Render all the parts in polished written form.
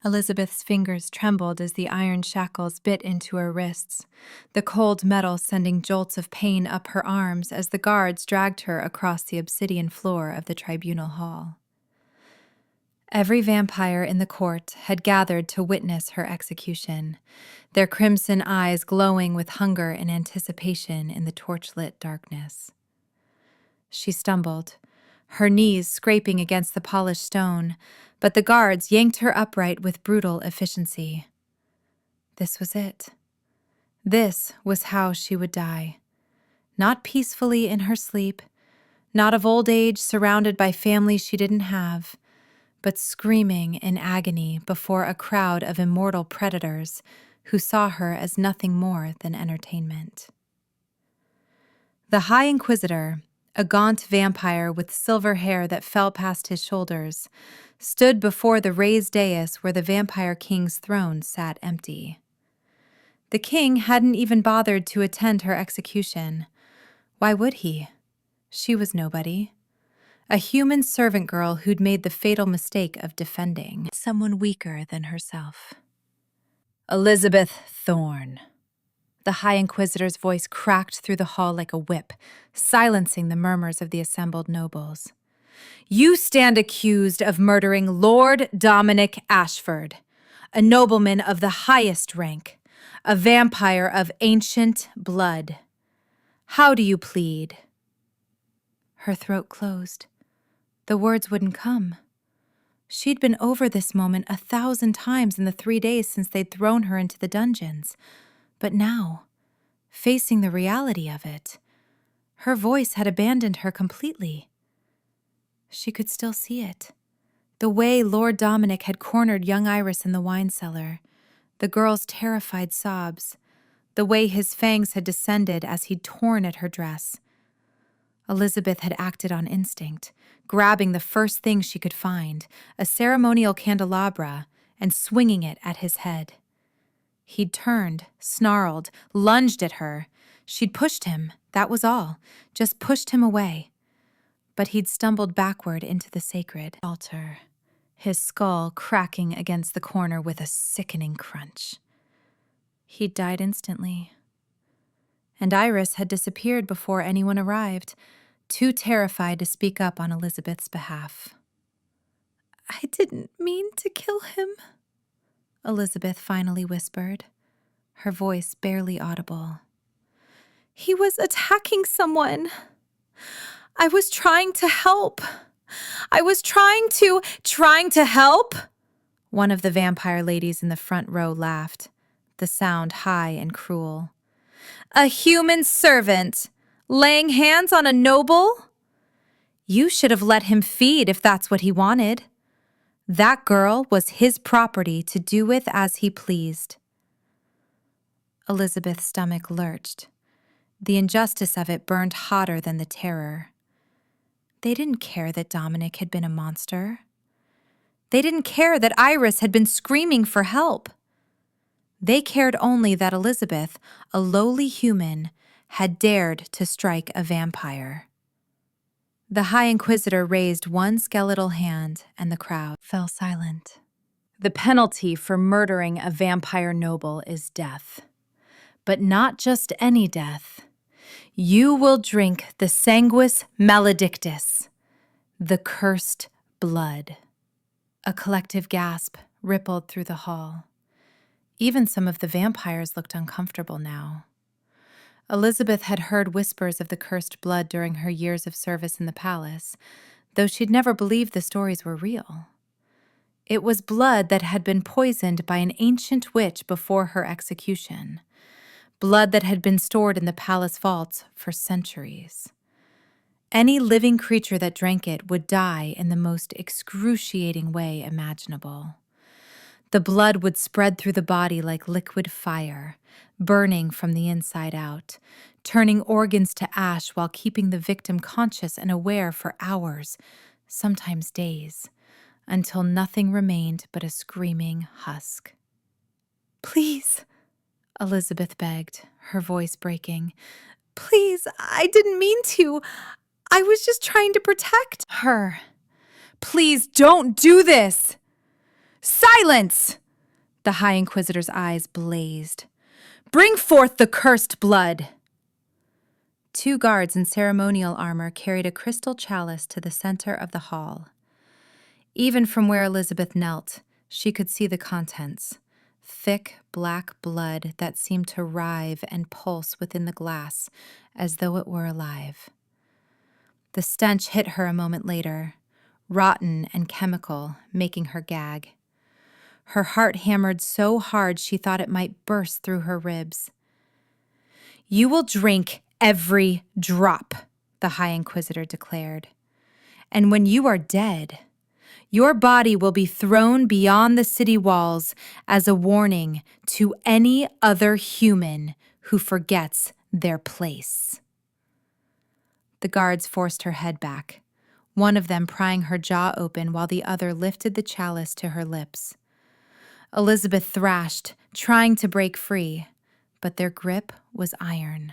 Elizabeth's fingers trembled as the iron shackles bit into her wrists, the cold metal sending jolts of pain up her arms as the guards dragged her across the obsidian floor of the tribunal hall. Every vampire in the court had gathered to witness her execution, their crimson eyes glowing with hunger and anticipation in the torchlit darkness. She stumbled, her knees scraping against the polished stone, but the guards yanked her upright with brutal efficiency. This was it. This was how she would die. Not peacefully in her sleep, not of old age surrounded by family she didn't have, but screaming in agony before a crowd of immortal predators who saw her as nothing more than entertainment. The High Inquisitor, a gaunt vampire with silver hair that fell past his shoulders, stood before the raised dais where the Vampire King's throne sat empty. The king hadn't even bothered to attend her execution. Why would he? She was nobody. A human servant girl who'd made the fatal mistake of defending someone weaker than herself. Elizabeth Thorne. The High Inquisitor's voice cracked through the hall like a whip, silencing the murmurs of the assembled nobles. You stand accused of murdering Lord Dominic Ashford, a nobleman of the highest rank, a vampire of ancient blood. How do you plead? Her throat closed. The words wouldn't come. She'd been over this moment 1,000 times in the 3 days since they'd thrown her into the dungeons. But now, facing the reality of it, her voice had abandoned her completely. She could still see it. The way Lord Dominic had cornered young Iris in the wine cellar, the girl's terrified sobs, the way his fangs had descended as he'd torn at her dress. Elizabeth had acted on instinct, grabbing the first thing she could find, a ceremonial candelabra, and swinging it at his head. He'd turned, snarled, lunged at her. She'd pushed him, that was all, just pushed him away. But he'd stumbled backward into the sacred altar, his skull cracking against the corner with a sickening crunch. He'd died instantly. And Iris had disappeared before anyone arrived, too terrified to speak up on Elizabeth's behalf. I didn't mean to kill him, Elizabeth finally whispered, her voice barely audible. He was attacking someone. I was trying to help. I was trying to help? One of the vampire ladies in the front row laughed, the sound high and cruel. A human servant, laying hands on a noble? You should have let him feed if that's what he wanted. That girl was his property to do with as he pleased. Elizabeth's stomach lurched. The injustice of it burned hotter than the terror. They didn't care that Dominic had been a monster. They didn't care that Iris had been screaming for help. They cared only that Elizabeth, a lowly human, had dared to strike a vampire. The High Inquisitor raised one skeletal hand, and the crowd fell silent. The penalty for murdering a vampire noble is death. But not just any death. You will drink the sanguis maledictus, the cursed blood. A collective gasp rippled through the hall. Even some of the vampires looked uncomfortable now. Elizabeth had heard whispers of the cursed blood during her years of service in the palace, though she'd never believed the stories were real. It was blood that had been poisoned by an ancient witch before her execution. Blood that had been stored in the palace vaults for centuries. Any living creature that drank it would die in the most excruciating way imaginable. The blood would spread through the body like liquid fire, burning from the inside out, turning organs to ash while keeping the victim conscious and aware for hours, sometimes days, until nothing remained but a screaming husk. Please, Elizabeth begged, her voice breaking. Please, I didn't mean to. I was just trying to protect her. Please don't do this. "Silence!" The High Inquisitor's eyes blazed. "Bring forth the cursed blood!" 2 guards in ceremonial armor carried a crystal chalice to the center of the hall. Even from where Elizabeth knelt, she could see the contents. Thick black blood that seemed to writhe and pulse within the glass as though it were alive. The stench hit her a moment later, rotten and chemical, making her gag. Her heart hammered so hard she thought it might burst through her ribs. "You will drink every drop," the High Inquisitor declared. "And when you are dead, your body will be thrown beyond the city walls as a warning to any other human who forgets their place." The guards forced her head back, one of them prying her jaw open while the other lifted the chalice to her lips. Elizabeth thrashed, trying to break free, but their grip was iron.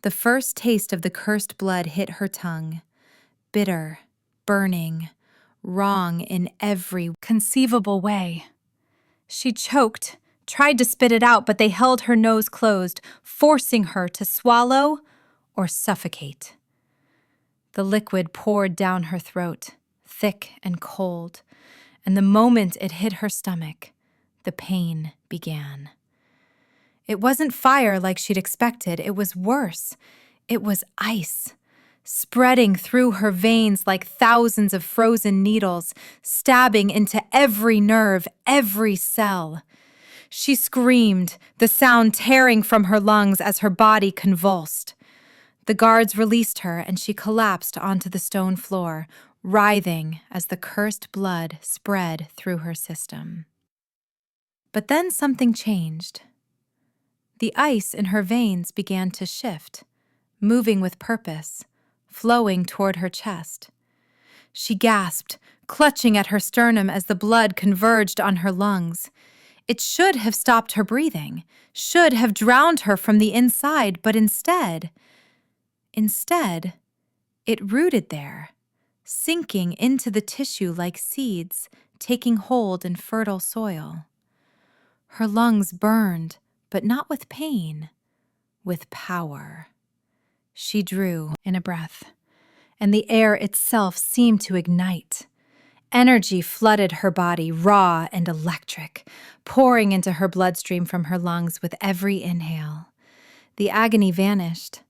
The first taste of the cursed blood hit her tongue, bitter, burning, wrong in every conceivable way. She choked, tried to spit it out, but they held her nose closed, forcing her to swallow or suffocate. The liquid poured down her throat, thick and cold, and the moment it hit her stomach, the pain began. It wasn't fire like she'd expected. It was worse. It was ice, spreading through her veins like thousands of frozen needles, stabbing into every nerve, every cell. She screamed, the sound tearing from her lungs as her body convulsed. The guards released her, and she collapsed onto the stone floor, writhing as the cursed blood spread through her system. But then something changed. The ice in her veins began to shift, moving with purpose, flowing toward her chest. She gasped, clutching at her sternum as the blood converged on her lungs. It should have stopped her breathing, should have drowned her from the inside, but instead, it rooted there, sinking into the tissue like seeds, taking hold in fertile soil. Her lungs burned, but not with pain, with power. She drew in a breath, and the air itself seemed to ignite. Energy flooded her body, raw and electric, pouring into her bloodstream from her lungs with every inhale. The agony vanished,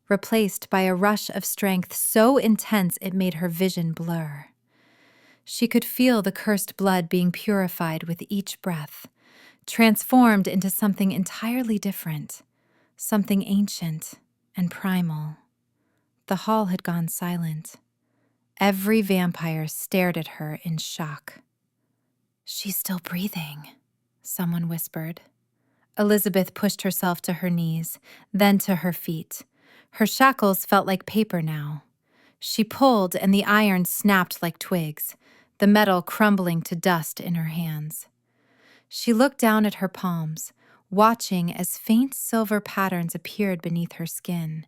replaced by a rush of strength so intense it made her vision blur. She could feel the cursed blood being purified with each breath, transformed into something entirely different, something ancient and primal. The hall had gone silent. Every vampire stared at her in shock. "She's still breathing," someone whispered. Elizabeth pushed herself to her knees, then to her feet. Her shackles felt like paper now. She pulled, and the iron snapped like twigs, the metal crumbling to dust in her hands. She looked down at her palms, watching as faint silver patterns appeared beneath her skin,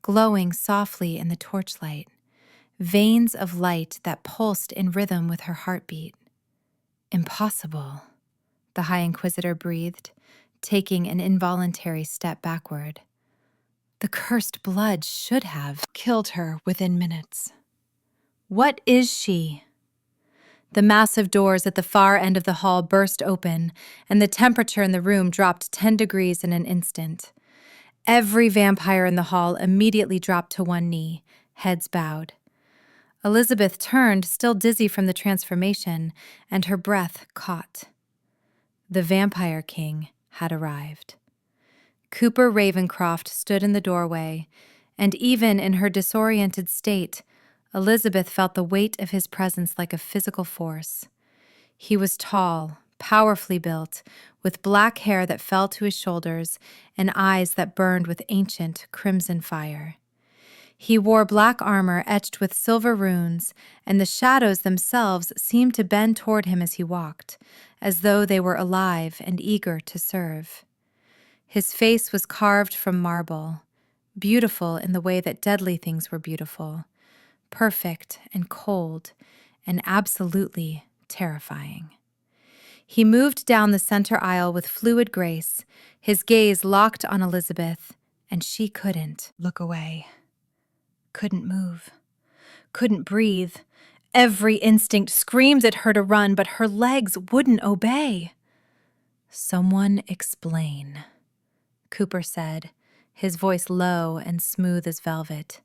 glowing softly in the torchlight, veins of light that pulsed in rhythm with her heartbeat. "Impossible," the High Inquisitor breathed, taking an involuntary step backward. The cursed blood should have killed her within minutes. "What is she?" The massive doors at the far end of the hall burst open, and the temperature in the room dropped 10 degrees in an instant. Every vampire in the hall immediately dropped to one knee, heads bowed. Elizabeth turned, still dizzy from the transformation, and her breath caught. The Vampire King had arrived. Cooper Ravencroft stood in the doorway, and even in her disoriented state, Elizabeth felt the weight of his presence like a physical force. He was tall, powerfully built, with black hair that fell to his shoulders and eyes that burned with ancient crimson fire. He wore black armor etched with silver runes, and the shadows themselves seemed to bend toward him as he walked, as though they were alive and eager to serve. His face was carved from marble, beautiful in the way that deadly things were beautiful, perfect and cold and absolutely terrifying. He moved down the center aisle with fluid grace, his gaze locked on Elizabeth, and she couldn't look away. Couldn't move. Couldn't breathe. Every instinct screamed at her to run, but her legs wouldn't obey. "Someone explain," Cooper said, his voice low and smooth as velvet.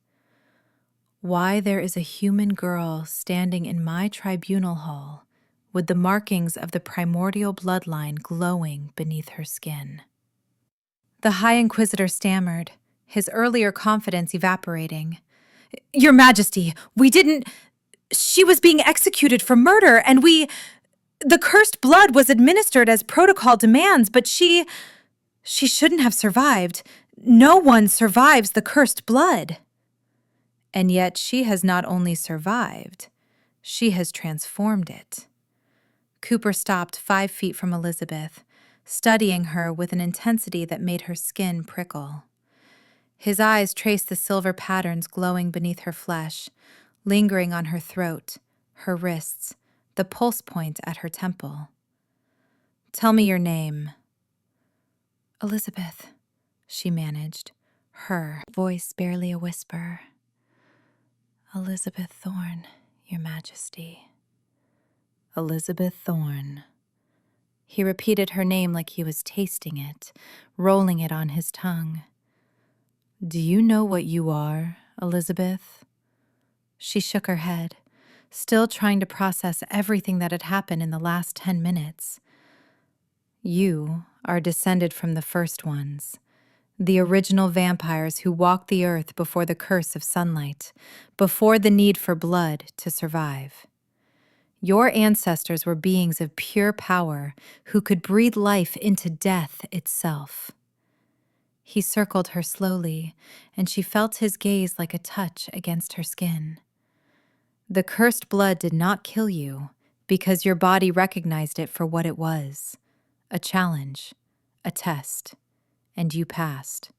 "Why there is a human girl standing in my tribunal hall with the markings of the primordial bloodline glowing beneath her skin." The High Inquisitor stammered, his earlier confidence evaporating. "Your Majesty, we didn't... She was being executed for murder, and the cursed blood was administered as protocol demands, but she shouldn't have survived. No one survives the cursed blood." "And yet she has not only survived, she has transformed it." Cooper stopped 5 feet from Elizabeth, studying her with an intensity that made her skin prickle. His eyes traced the silver patterns glowing beneath her flesh, lingering on her throat, her wrists, the pulse point at her temple. "Tell me your name." "Elizabeth," she managed, her voice barely a whisper. "Elizabeth Thorne, Your Majesty." "Elizabeth Thorne." He repeated her name like he was tasting it, rolling it on his tongue. "Do you know what you are, Elizabeth?" She shook her head, still trying to process everything that had happened in the last 10 minutes. "You are descended from the first ones, the original vampires who walked the earth before the curse of sunlight, before the need for blood to survive. Your ancestors were beings of pure power who could breathe life into death itself." He circled her slowly, and she felt his gaze like a touch against her skin. "The cursed blood did not kill you because your body recognized it for what it was, a challenge, a test, and you passed.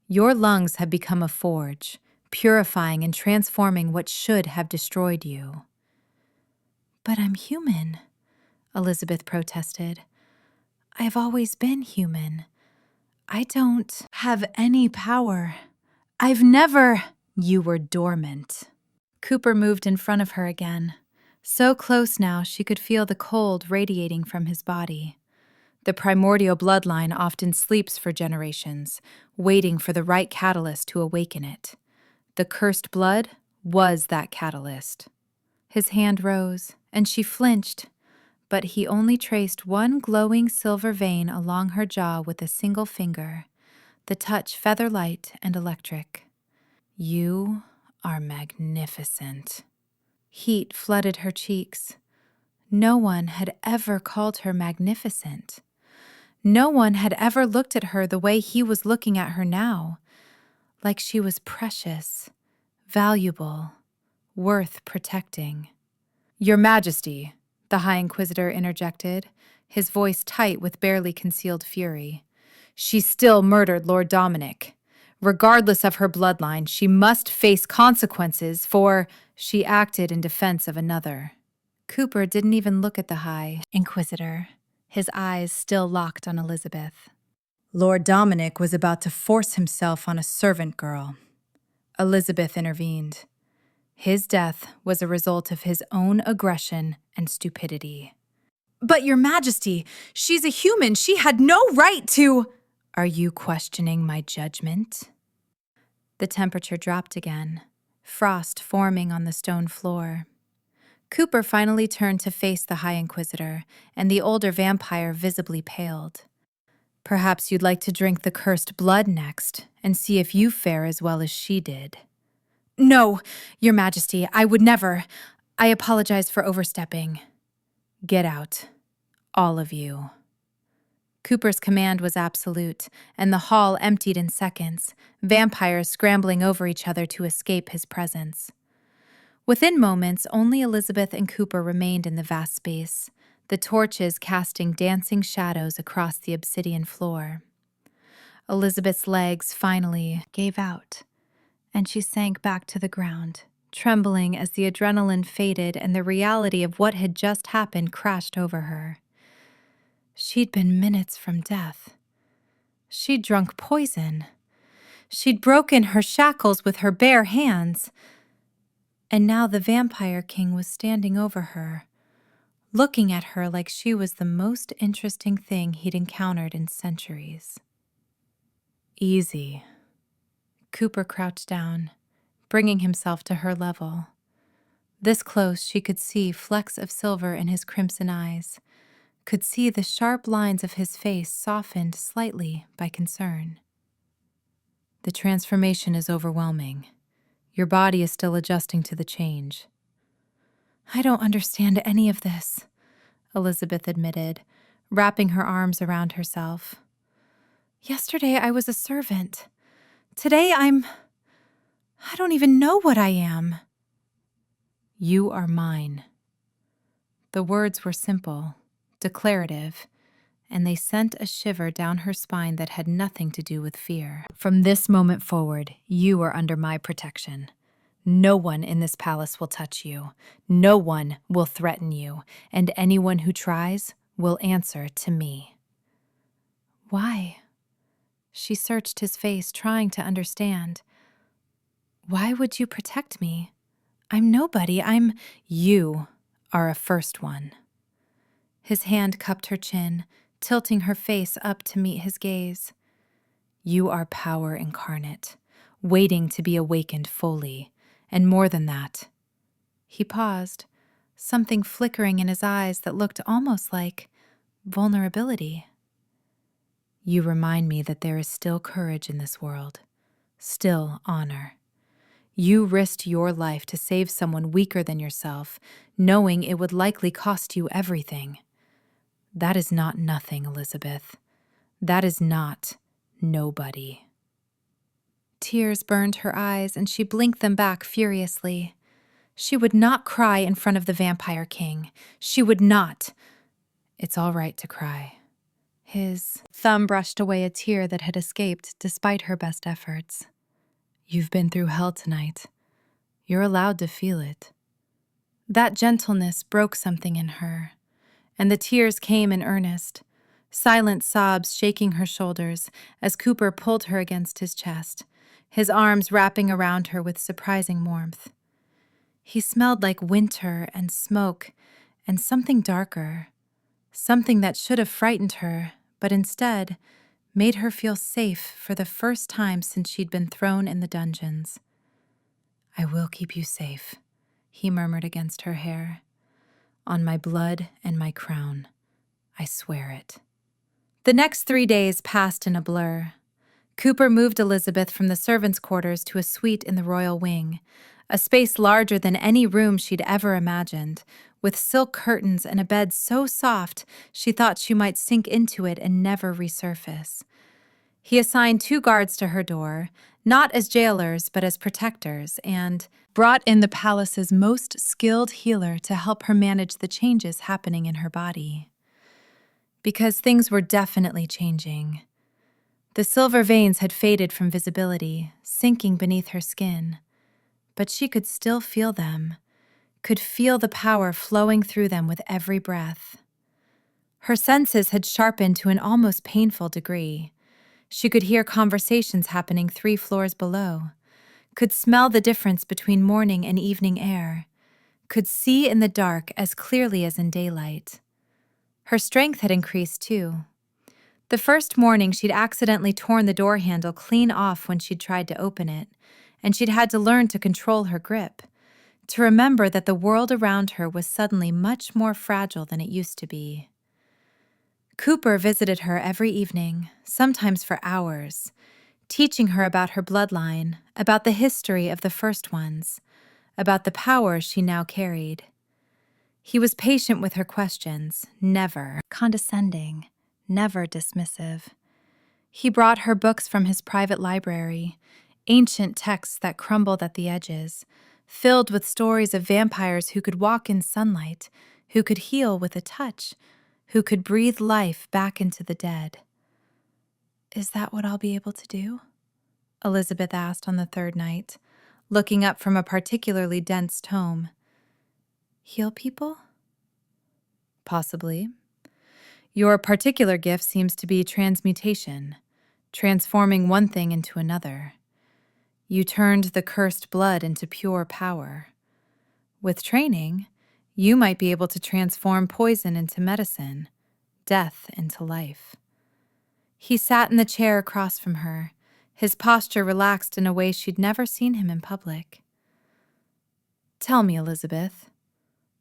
Your lungs have become a forge, purifying and transforming what should have destroyed you." "But I'm human," Elizabeth protested. "I have always been human. I don't have any power. I've never..." "You were dormant." Cooper moved in front of her again, so close now she could feel the cold radiating from his body. The primordial bloodline often sleeps for generations, waiting for the right catalyst to awaken it. The cursed blood was that catalyst. His hand rose, and she flinched, but he only traced one glowing silver vein along her jaw with a single finger, the touch feather-light and electric. "You are magnificent." Heat flooded her cheeks. No one had ever called her magnificent. No one had ever looked at her the way he was looking at her now, like she was precious, valuable, worth protecting. "Your Majesty," the High Inquisitor interjected, his voice tight with barely concealed fury. "She still murdered Lord Dominic. Regardless of her bloodline, she must face consequences for she acted in defense of another." Cooper didn't even look at the High Inquisitor, his eyes still locked on Elizabeth. "Lord Dominic was about to force himself on a servant girl." Elizabeth intervened. "His death was a result of his own aggression and stupidity." "But Your Majesty, she's a human. She had no right to..." "Are you questioning my judgment?" The temperature dropped again, frost forming on the stone floor. Cooper finally turned to face the High Inquisitor, and the older vampire visibly paled. "Perhaps you'd like to drink the cursed blood next, and see if you fare as well as she did." "No, Your Majesty, I would never. I apologize for overstepping." "Get out, all of you." Cooper's command was absolute, and the hall emptied in seconds, vampires scrambling over each other to escape his presence. Within moments, only Elizabeth and Cooper remained in the vast space, the torches casting dancing shadows across the obsidian floor. Elizabeth's legs finally gave out, and she sank back to the ground, trembling as the adrenaline faded and the reality of what had just happened crashed over her. She'd been minutes from death. She'd drunk poison. She'd broken her shackles with her bare hands. And now the Vampire King was standing over her, looking at her like she was the most interesting thing he'd encountered in centuries. Easy. Cooper crouched down, bringing himself to her level. This close, she could see flecks of silver in his crimson eyes, could see the sharp lines of his face softened slightly by concern. The transformation is overwhelming. Your body is still adjusting to the change. I don't understand any of this, Elizabeth admitted, wrapping her arms around herself. Yesterday I was a servant. Today I don't even know what I am. You are mine. The words were simple, declarative, and they sent a shiver down her spine that had nothing to do with fear. From this moment forward, you are under my protection. No one in this palace will touch you. No one will threaten you, and anyone who tries will answer to me. Why? She searched his face, trying to understand. Why would you protect me? I'm nobody. You are a first one. His hand cupped her chin, tilting her face up to meet his gaze. You are power incarnate, waiting to be awakened fully, and more than that. He paused, something flickering in his eyes that looked almost like vulnerability. You remind me that there is still courage in this world, still honor. You risked your life to save someone weaker than yourself, knowing it would likely cost you everything. That is not nothing, Elizabeth. That is not nobody. Tears burned her eyes, and she blinked them back furiously. She would not cry in front of the Vampire King. She would not. It's all right to cry. His thumb brushed away a tear that had escaped despite her best efforts. You've been through hell tonight. You're allowed to feel it. That gentleness broke something in her, and the tears came in earnest, silent sobs shaking her shoulders as Cooper pulled her against his chest, his arms wrapping around her with surprising warmth. He smelled like winter and smoke and something darker, something that should have frightened her, but instead made her feel safe for the first time since she'd been thrown in the dungeons. I will keep you safe, he murmured against her hair. On my blood and my crown, I swear it. The next 3 days passed in a blur. Cooper moved Elizabeth from the servants' quarters to a suite in the royal wing, a space larger than any room she'd ever imagined, with silk curtains and a bed so soft she thought she might sink into it and never resurface. He assigned 2 guards to her door, not as jailers but as protectors, and brought in the palace's most skilled healer to help her manage the changes happening in her body. Because things were definitely changing. The silver veins had faded from visibility, sinking beneath her skin, but she could still feel them, could feel the power flowing through them with every breath. Her senses had sharpened to an almost painful degree. She could hear conversations happening 3 floors below, could smell the difference between morning and evening air, could see in the dark as clearly as in daylight. Her strength had increased too. The first morning, she'd accidentally torn the door handle clean off when she'd tried to open it, and she'd had to learn to control her grip, to remember that the world around her was suddenly much more fragile than it used to be. Cooper visited her every evening, sometimes for hours, teaching her about her bloodline, about the history of the first ones, about the power she now carried. He was patient with her questions, never condescending, never dismissive. He brought her books from his private library, ancient texts that crumbled at the edges, filled with stories of vampires who could walk in sunlight, who could heal with a touch, who could breathe life back into the dead. Is that what I'll be able to do? Elizabeth asked on the 3rd night, looking up from a particularly dense tome. Heal people? Possibly. Your particular gift seems to be transmutation, transforming one thing into another. You turned the cursed blood into pure power. With training, you might be able to transform poison into medicine, death into life. He sat in the chair across from her, his posture relaxed in a way she'd never seen him in public. Tell me, Elizabeth,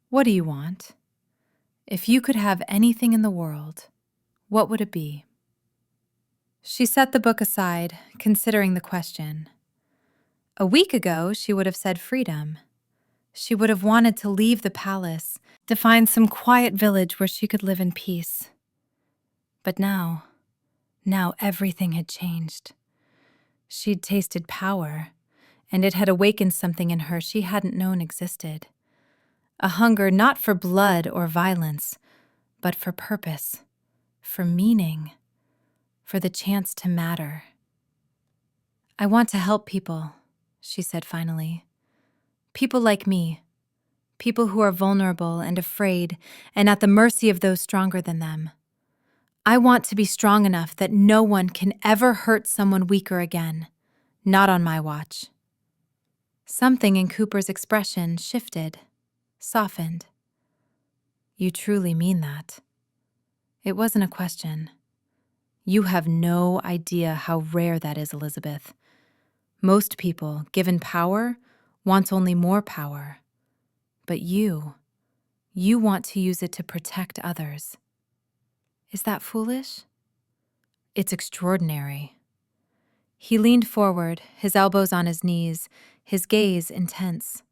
what do you want? If you could have anything in the world, what would it be? She set the book aside, considering the question. A week ago, she would have said freedom. She would have wanted to leave the palace, to find some quiet village where she could live in peace. But now everything had changed. She'd tasted power, and it had awakened something in her she hadn't known existed. A hunger not for blood or violence, but for purpose, for meaning, for the chance to matter. I want to help people, she said finally. People like me. People who are vulnerable and afraid and at the mercy of those stronger than them. I want to be strong enough that no one can ever hurt someone weaker again. Not on my watch. Something in Cooper's expression shifted, softened. You truly mean that? It wasn't a question. You have no idea how rare that is, Elizabeth. Most people, given power, want only more power. But you want to use it to protect others. Is that foolish? It's extraordinary. He leaned forward, his elbows on his knees, his gaze intense.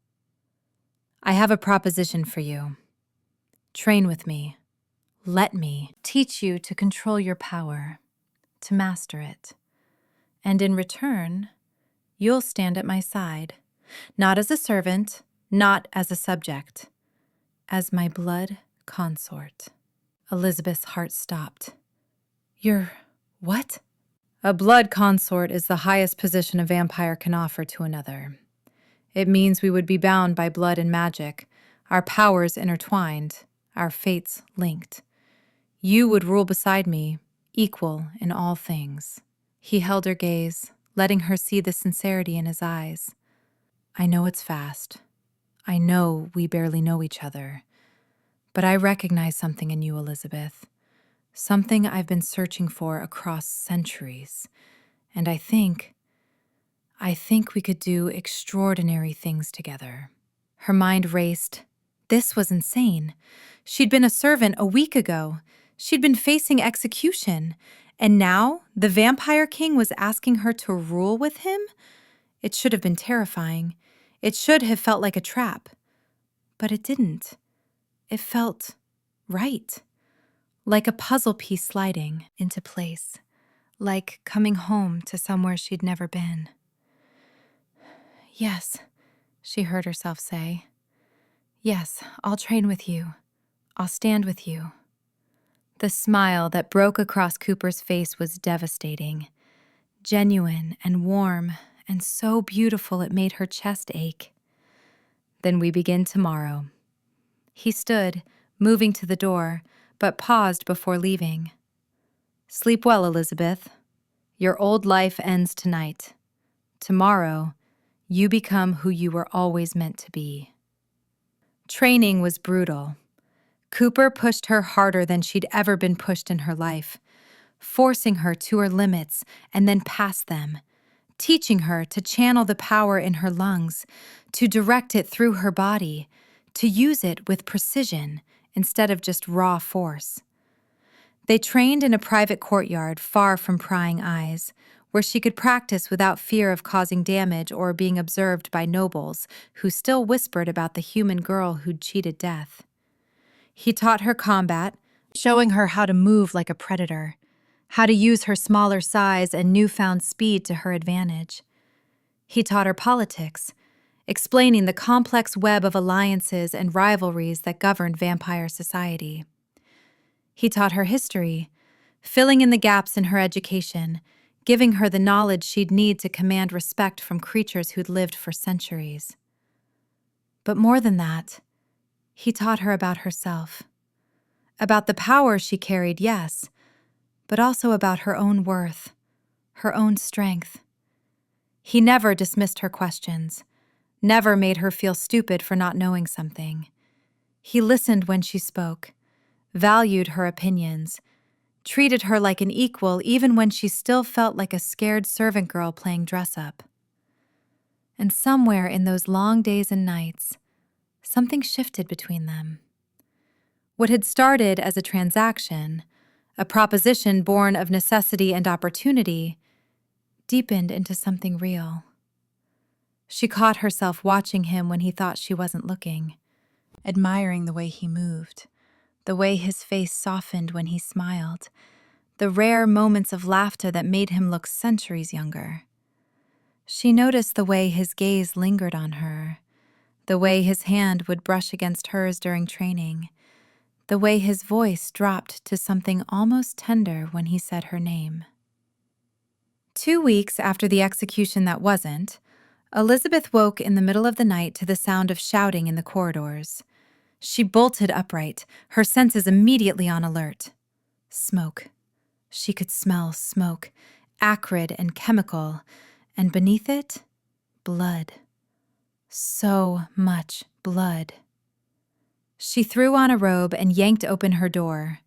I have a proposition for you. Train with me. Let me teach you to control your power, to master it. And in return, you'll stand at my side, not as a servant, not as a subject, as my blood consort. Elizabeth's heart stopped. You're what? A blood consort is the highest position a vampire can offer to another. It means we would be bound by blood and magic, our powers intertwined, our fates linked. You would rule beside me, equal in all things. He held her gaze, letting her see the sincerity in his eyes. I know it's fast. I know we barely know each other. But I recognize something in you, Elizabeth. Something I've been searching for across centuries. And I think we could do extraordinary things together. Her mind raced. This was insane. She'd been a servant a week ago. She'd been facing execution. And now the Vampire King was asking her to rule with him? It should have been terrifying. It should have felt like a trap. But it didn't. It felt right. Like a puzzle piece sliding into place. Like coming home to somewhere she'd never been. Yes, she heard herself say. Yes, I'll train with you. I'll stand with you. The smile that broke across Cooper's face was devastating. Genuine and warm and so beautiful it made her chest ache. Then we begin tomorrow. He stood, moving to the door, but paused before leaving. Sleep well, Elizabeth. Your old life ends tonight. Tomorrow, you become who you were always meant to be. Training was brutal. Cooper pushed her harder than she'd ever been pushed in her life, forcing her to her limits and then past them, teaching her to channel the power in her lungs, to direct it through her body, to use it with precision instead of just raw force. They trained in a private courtyard far from prying eyes, where she could practice without fear of causing damage or being observed by nobles who still whispered about the human girl who'd cheated death. He taught her combat, showing her how to move like a predator, how to use her smaller size and newfound speed to her advantage. He taught her politics, explaining the complex web of alliances and rivalries that governed vampire society. He taught her history, filling in the gaps in her education, giving her the knowledge she'd need to command respect from creatures who'd lived for centuries. But more than that, he taught her about herself, About the power she carried, yes, but also about her own worth, her own strength. He never dismissed her questions, never made her feel stupid for not knowing something. He listened when she spoke, valued her opinions, treated her like an equal even when she still felt like a scared servant girl playing dress-up. And somewhere in those long days and nights, something shifted between them. What had started as a transaction, a proposition born of necessity and opportunity, deepened into something real. She caught herself watching him when he thought she wasn't looking, admiring the way he moved, the way his face softened when he smiled, the rare moments of laughter that made him look centuries younger. She noticed the way his gaze lingered on her, the way his hand would brush against hers during training, the way his voice dropped to something almost tender when he said her name. 2 weeks after the execution that wasn't, Elizabeth woke in the middle of the night to the sound of shouting in the corridors. She bolted upright, her senses immediately on alert. Smoke. She could smell smoke, acrid and chemical, and beneath it, blood. So much blood. She threw on a robe and yanked open her door.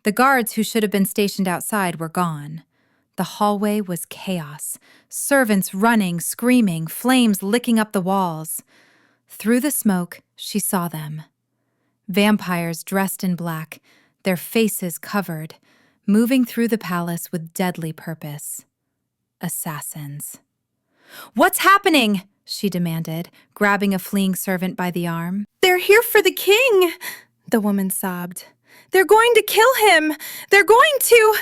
The guards who should have been stationed outside were gone. The hallway was chaos, servants running, screaming, flames licking up the walls. Through the smoke, she saw them. Vampires dressed in black, their faces covered, moving through the palace with deadly purpose. Assassins. "What's happening?" she demanded, grabbing a fleeing servant by the arm. "They're here for the king," the woman sobbed. "They're going to kill him! They're going to—"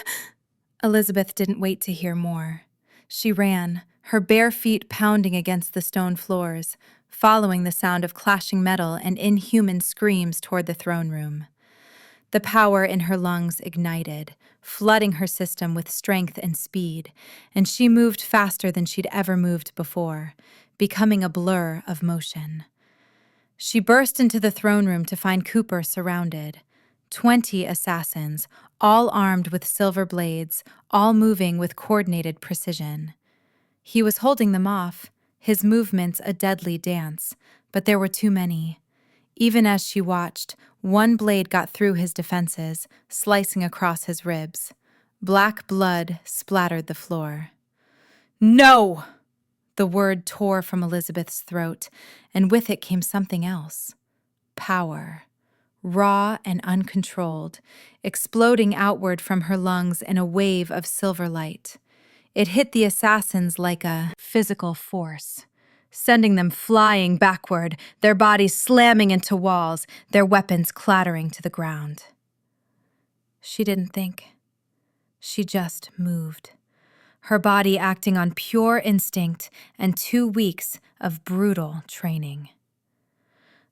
Elizabeth didn't wait to hear more. She ran, her bare feet pounding against the stone floors, following the sound of clashing metal and inhuman screams toward the throne room. The power in her lungs ignited, flooding her system with strength and speed, and she moved faster than she'd ever moved before, becoming a blur of motion. She burst into the throne room to find Cooper surrounded. 20 assassins, all armed with silver blades, all moving with coordinated precision. He was holding them off, his movements a deadly dance, but there were too many. Even as she watched, one blade got through his defenses, slicing across his ribs. Black blood splattered the floor. "No!" The word tore from Elizabeth's throat, and with it came something else. Power. Raw and uncontrolled, exploding outward from her lungs in a wave of silver light. It hit the assassins like a physical force, sending them flying backward, their bodies slamming into walls, their weapons clattering to the ground. She didn't think. She just moved, her body acting on pure instinct and 2 weeks of brutal training.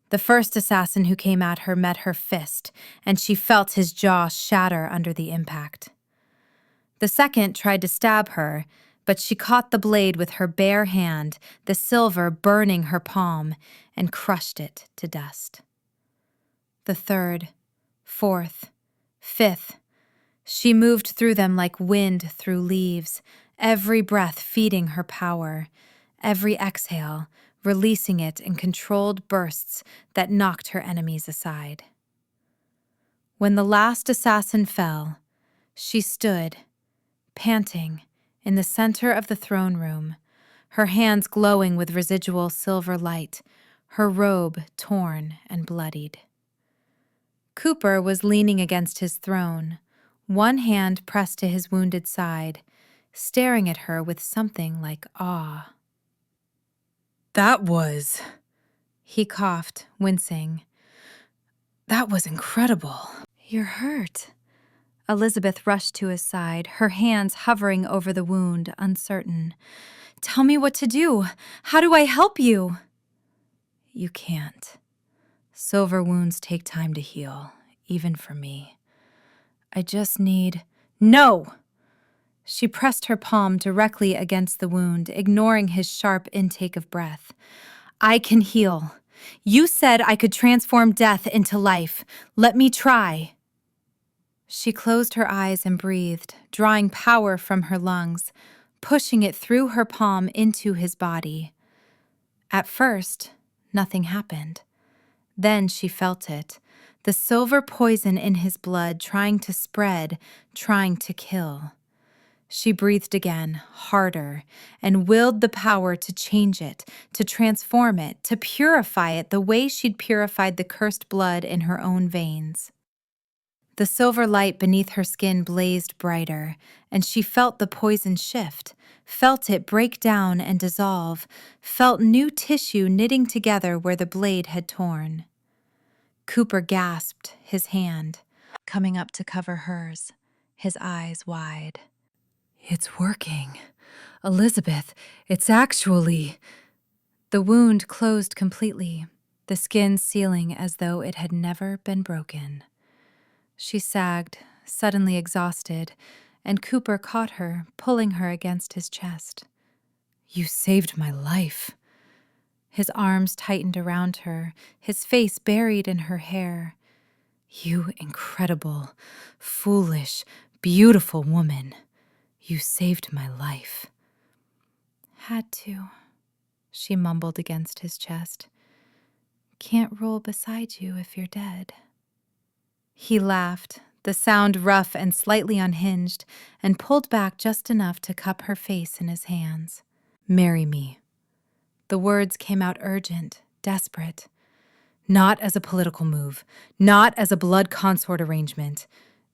The first assassin who came at her met her fist, and she felt his jaw shatter under the impact. The second tried to stab her, but she caught the blade with her bare hand, the silver burning her palm, and crushed it to dust. The third, fourth, fifth. She moved through them like wind through leaves, every breath feeding her power, every exhale releasing it in controlled bursts that knocked her enemies aside. When the last assassin fell, she stood, panting, in the center of the throne room, her hands glowing with residual silver light, her robe torn and bloodied. Cooper was leaning against his throne, one hand pressed to his wounded side, staring at her with something like awe. "That was—" He coughed, wincing. "That was incredible." "You're hurt." Elizabeth rushed to his side, her hands hovering over the wound, uncertain. "Tell me what to do. How do I help you?" "You can't. Silver wounds take time to heal, even for me. I just need—" "No!" She pressed her palm directly against the wound, ignoring his sharp intake of breath. "I can heal. You said I could transform death into life. Let me try." She closed her eyes and breathed, drawing power from her lungs, pushing it through her palm into his body. At first, nothing happened. Then she felt it, the silver poison in his blood trying to spread, trying to kill. She breathed again, harder, and willed the power to change it, to transform it, to purify it the way she'd purified the cursed blood in her own veins. The silver light beneath her skin blazed brighter, and she felt the poison shift, felt it break down and dissolve, felt new tissue knitting together where the blade had torn. Cooper gasped, his hand coming up to cover hers, his eyes wide. "It's working. Elizabeth, it's actually—" The wound closed completely, the skin sealing as though it had never been broken. She sagged, suddenly exhausted, and Cooper caught her, pulling her against his chest. "You saved my life." His arms tightened around her, his face buried in her hair. "You incredible, foolish, beautiful woman. You saved my life." "Had to," she mumbled against his chest. "Can't roll beside you if you're dead." He laughed, the sound rough and slightly unhinged, and pulled back just enough to cup her face in his hands. "Marry me." The words came out urgent, desperate. "Not as a political move, not as a blood consort arrangement.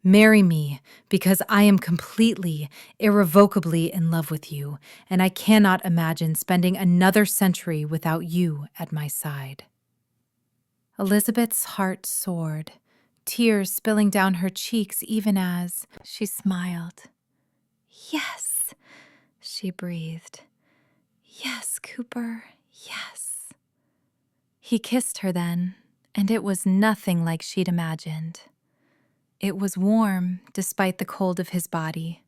Marry me because I am completely, irrevocably in love with you, and I cannot imagine spending another century without you at my side." Elizabeth's heart soared, tears spilling down her cheeks even as she smiled. "Yes," she breathed. "Yes, Cooper, yes." He kissed her then, and it was nothing like she'd imagined. It was warm despite the cold of his body,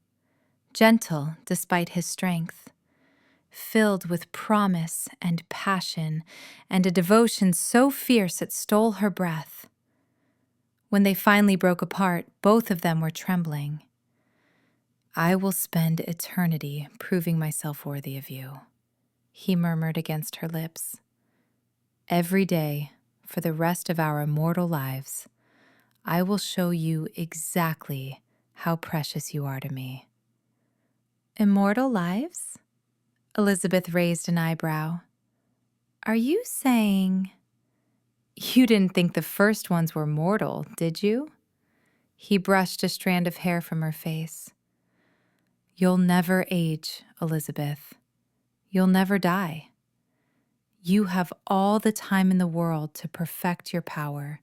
gentle despite his strength, filled with promise and passion and a devotion so fierce it stole her breath. When they finally broke apart, both of them were trembling. "I will spend eternity proving myself worthy of you," he murmured against her lips. "Every day, for the rest of our immortal lives, I will show you exactly how precious you are to me." "Immortal lives?" Elizabeth raised an eyebrow. "Are you saying—" "You didn't think the first ones were mortal, did you?" He brushed a strand of hair from her face. "You'll never age, Elizabeth. You'll never die. You have all the time in the world to perfect your power,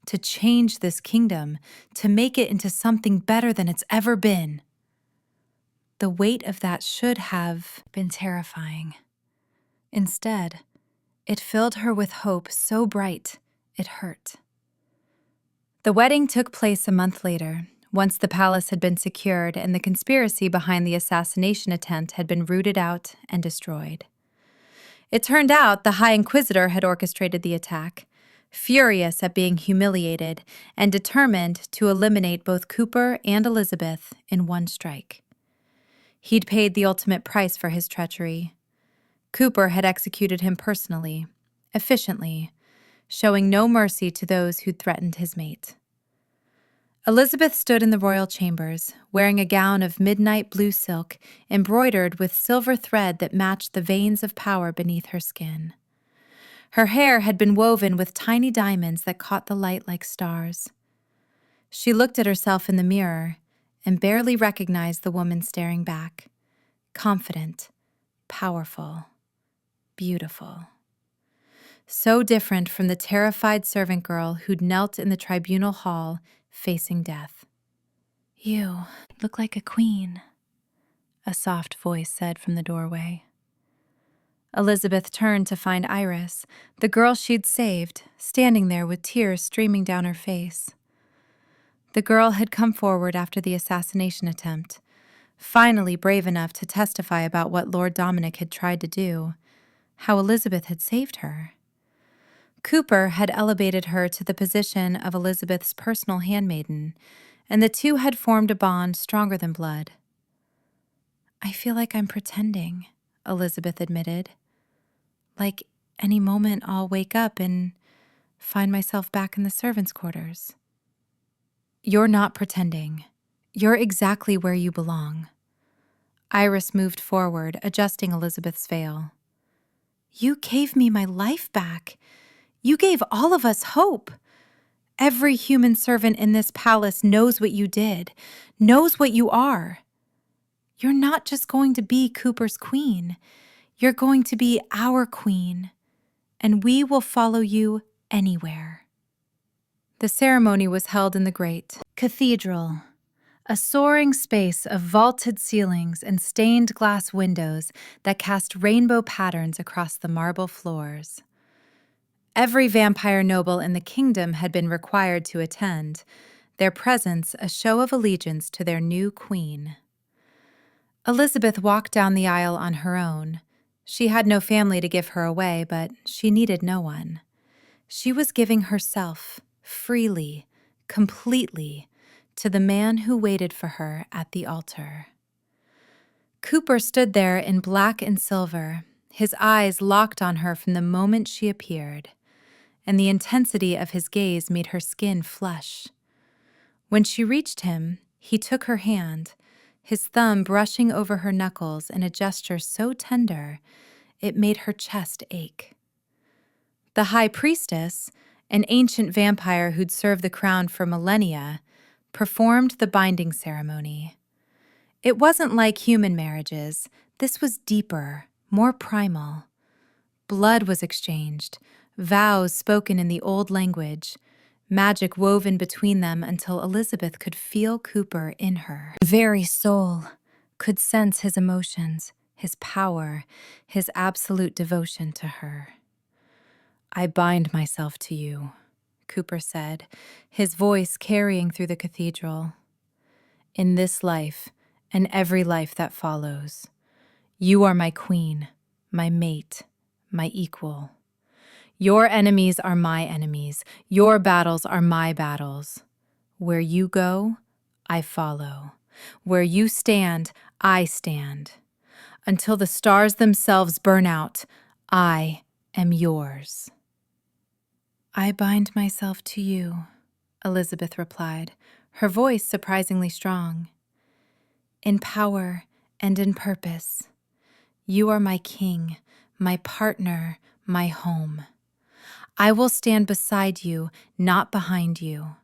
to change this kingdom, to make it into something better than it's ever been." The weight of that should have been terrifying. Instead, it filled her with hope so bright it hurt. The wedding took place a month later, once the palace had been secured and the conspiracy behind the assassination attempt had been rooted out and destroyed. It turned out the High Inquisitor had orchestrated the attack, furious at being humiliated and determined to eliminate both Cooper and Elizabeth in one strike. He'd paid the ultimate price for his treachery. Cooper had executed him personally, efficiently, showing no mercy to those who'd threatened his mate. Elizabeth stood in the royal chambers, wearing a gown of midnight blue silk embroidered with silver thread that matched the veins of power beneath her skin. Her hair had been woven with tiny diamonds that caught the light like stars. She looked at herself in the mirror and barely recognized the woman staring back, confident, powerful, beautiful. So different from the terrified servant girl who'd knelt in the tribunal hall facing death. "You look like a queen," a soft voice said from the doorway. Elizabeth turned to find Iris, the girl she'd saved, standing there with tears streaming down her face. The girl had come forward after the assassination attempt, finally brave enough to testify about what Lord Dominic had tried to do, how Elizabeth had saved her. Cooper had elevated her to the position of Elizabeth's personal handmaiden, and the two had formed a bond stronger than blood. "I feel like I'm pretending," Elizabeth admitted. "Like any moment I'll wake up and find myself back in the servants' quarters." "You're not pretending. You're exactly where you belong." Iris moved forward, adjusting Elizabeth's veil. "You gave me my life back. You gave all of us hope. Every human servant in this palace knows what you did, knows what you are. You're not just going to be Cooper's queen. You're going to be our queen, and we will follow you anywhere." The ceremony was held in the great cathedral, a soaring space of vaulted ceilings and stained glass windows that cast rainbow patterns across the marble floors. Every vampire noble in the kingdom had been required to attend, their presence a show of allegiance to their new queen. Elizabeth walked down the aisle on her own. She had no family to give her away, but she needed no one. She was giving herself, freely, completely, to the man who waited for her at the altar. Cooper stood there in black and silver, his eyes locked on her from the moment she appeared, and the intensity of his gaze made her skin flush. When she reached him, he took her hand, his thumb brushing over her knuckles in a gesture so tender it made her chest ache. The high priestess, an ancient vampire who'd served the crown for millennia, performed the binding ceremony. It wasn't like human marriages. This was deeper, more primal. Blood was exchanged, vows spoken in the old language, magic woven between them until Elizabeth could feel Cooper in her very soul, could sense his emotions, his power, his absolute devotion to her. "I bind myself to you," Cooper said, his voice carrying through the cathedral. "In this life and every life that follows, you are my queen, my mate, my equal. Your enemies are my enemies. Your battles are my battles. Where you go, I follow. Where you stand, I stand. Until the stars themselves burn out, I am yours." "I bind myself to you," Elizabeth replied, her voice surprisingly strong. "In power and in purpose. You are my king, my partner, my home. I will stand beside you, not behind you.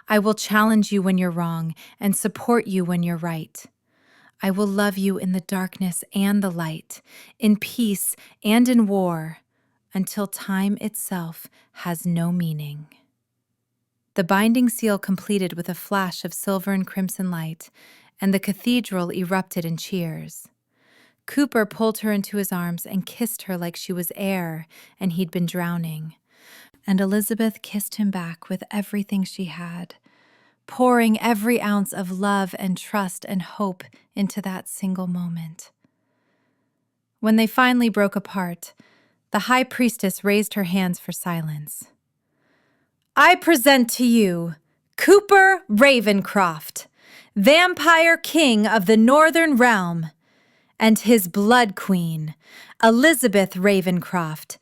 I will challenge you when you're wrong and support you when you're right. I will love you in the darkness and the light, in peace and in war, until time itself has no meaning." The binding seal completed with a flash of silver and crimson light, and the cathedral erupted in cheers. Cooper pulled her into his arms and kissed her like she was air and he'd been drowning. And Elizabeth kissed him back with everything she had, pouring every ounce of love and trust and hope into that single moment. When they finally broke apart, the high priestess raised her hands for silence. "I present to you Cooper Ravencroft, Vampire King of the Northern Realm, and his blood queen, Elizabeth Ravencroft,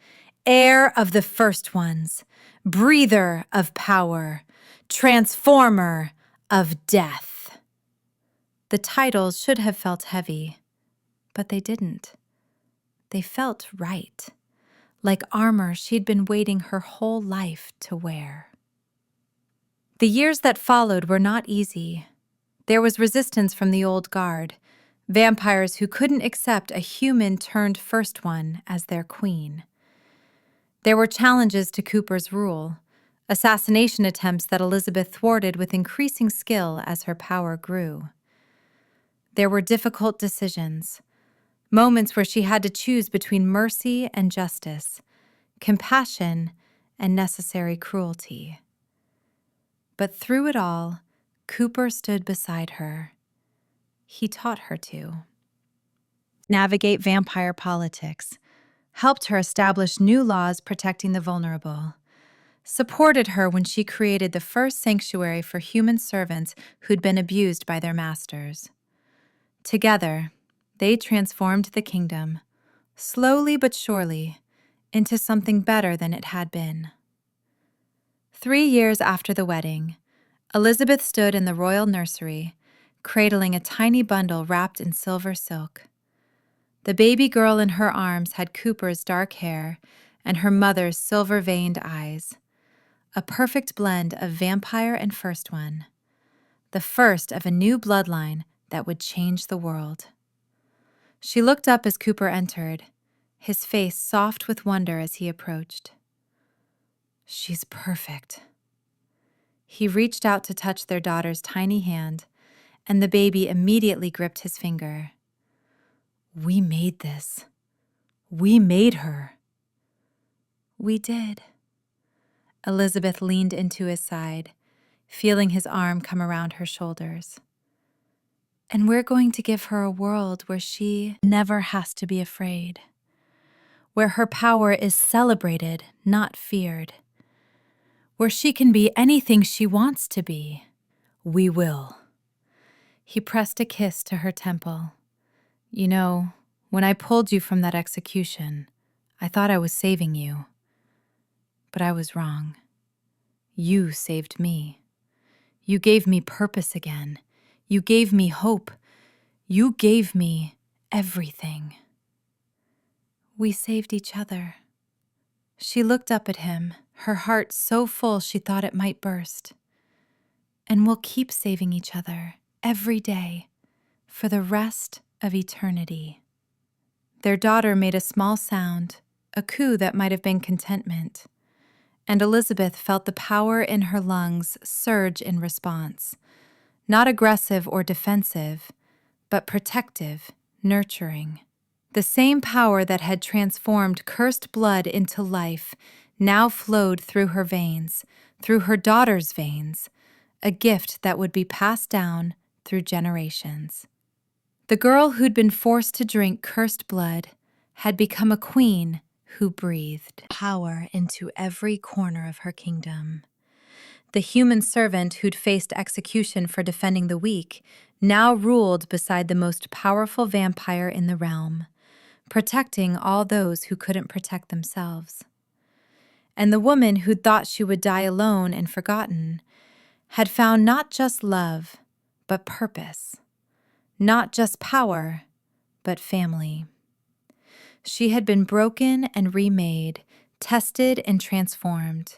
heir of the First Ones, breather of power, transformer of death." The titles should have felt heavy, but they didn't. They felt right, like armor she'd been waiting her whole life to wear. The years that followed were not easy. There was resistance from the old guard, vampires who couldn't accept a human-turned First One as their queen. There were challenges to Cooper's rule, assassination attempts that Elizabeth thwarted with increasing skill as her power grew. There were difficult decisions, moments where she had to choose between mercy and justice, compassion and necessary cruelty. But through it all, Cooper stood beside her. He taught her to navigate vampire politics, helped her establish new laws protecting the vulnerable, supported her when she created the first sanctuary for human servants who'd been abused by their masters. Together, they transformed the kingdom, slowly but surely, into something better than it had been. 3 years after the wedding, Elizabeth stood in the royal nursery, cradling a tiny bundle wrapped in silver silk. The baby girl in her arms had Cooper's dark hair and her mother's silver-veined eyes, a perfect blend of vampire and first one, the first of a new bloodline that would change the world. She looked up as Cooper entered, his face soft with wonder as he approached. "She's perfect." He reached out to touch their daughter's tiny hand, and the baby immediately gripped his finger. "We made this. We made her." "We did." Elizabeth leaned into his side, feeling his arm come around her shoulders. "And we're going to give her a world where she never has to be afraid, where her power is celebrated, not feared, where she can be anything she wants to be. We will." He pressed a kiss to her temple. "You know, when I pulled you from that execution, I thought I was saving you. But I was wrong. You saved me. You gave me purpose again. You gave me hope. You gave me everything." "We saved each other." She looked up at him, her heart so full she thought it might burst. "And we'll keep saving each other every day for the rest of eternity." Their daughter made a small sound, a coo that might have been contentment, and Elizabeth felt the power in her lungs surge in response, not aggressive or defensive, but protective, nurturing. The same power that had transformed cursed blood into life now flowed through her veins, through her daughter's veins, a gift that would be passed down through generations. The girl who'd been forced to drink cursed blood had become a queen who breathed power into every corner of her kingdom. The human servant who'd faced execution for defending the weak now ruled beside the most powerful vampire in the realm, protecting all those who couldn't protect themselves. And the woman who'd thought she would die alone and forgotten had found not just love, but purpose. Not just power, but family. She had been broken and remade, tested and transformed,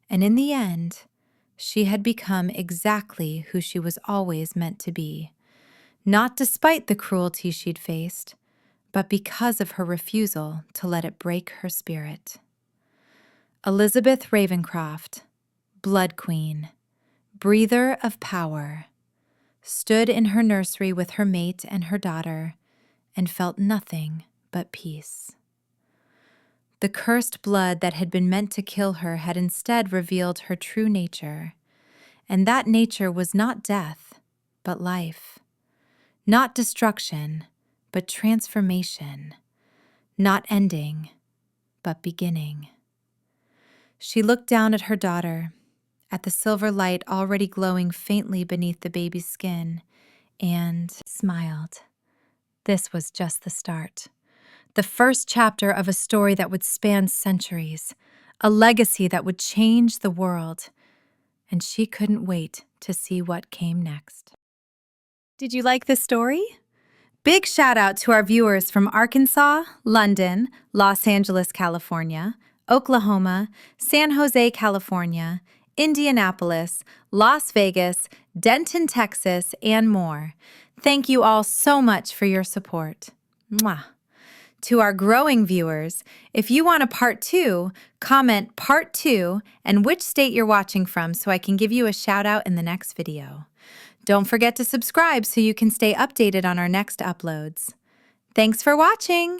and in the end, she had become exactly who she was always meant to be, not despite the cruelty she'd faced, but because of her refusal to let it break her spirit. Elizabeth Ravencroft, Blood Queen, breather of power, stood in her nursery with her mate and her daughter, and felt nothing but peace. The cursed blood that had been meant to kill her had instead revealed her true nature, and that nature was not death, but life. Not destruction, but transformation. Not ending, but beginning. She looked down at her daughter, at the silver light already glowing faintly beneath the baby's skin, and smiled. This was just the start. The first chapter of a story that would span centuries, a legacy that would change the world. And she couldn't wait to see what came next. Did you like this story? Big shout out to our viewers from Arkansas, London, Los Angeles, California, Oklahoma, San Jose, California, Indianapolis, Las Vegas, Denton, Texas, and more. Thank you all so much for your support. Mwah. To our growing viewers, if you want a part 2, comment part 2 and which state you're watching from so I can give you a shout out in the next video. Don't forget to subscribe so you can stay updated on our next uploads. Thanks for watching!